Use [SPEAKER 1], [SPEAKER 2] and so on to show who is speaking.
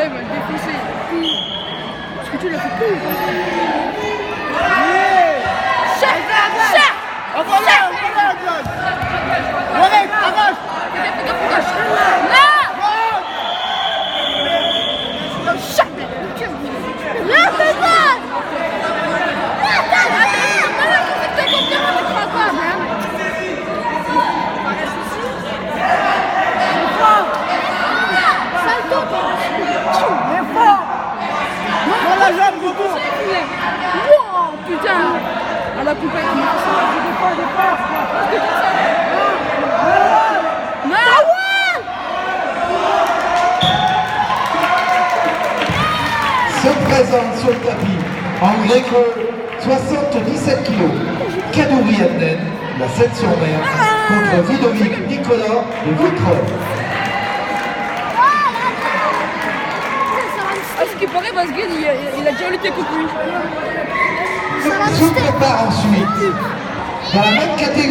[SPEAKER 1] il va le défoncer. Parce que tu l'as fait tout. Wow, putain! À la coupe avec
[SPEAKER 2] Se présente sur le tapis en gréco 77 kg. Kadouri Adnen, la Seine-sur-Mer, contre Ludovic Nicolas de Vitrolles.
[SPEAKER 1] ce qui paraît, Basguin, il a déjà lutté contre lui.
[SPEAKER 2] Se prépare ensuite dans la même catégorie.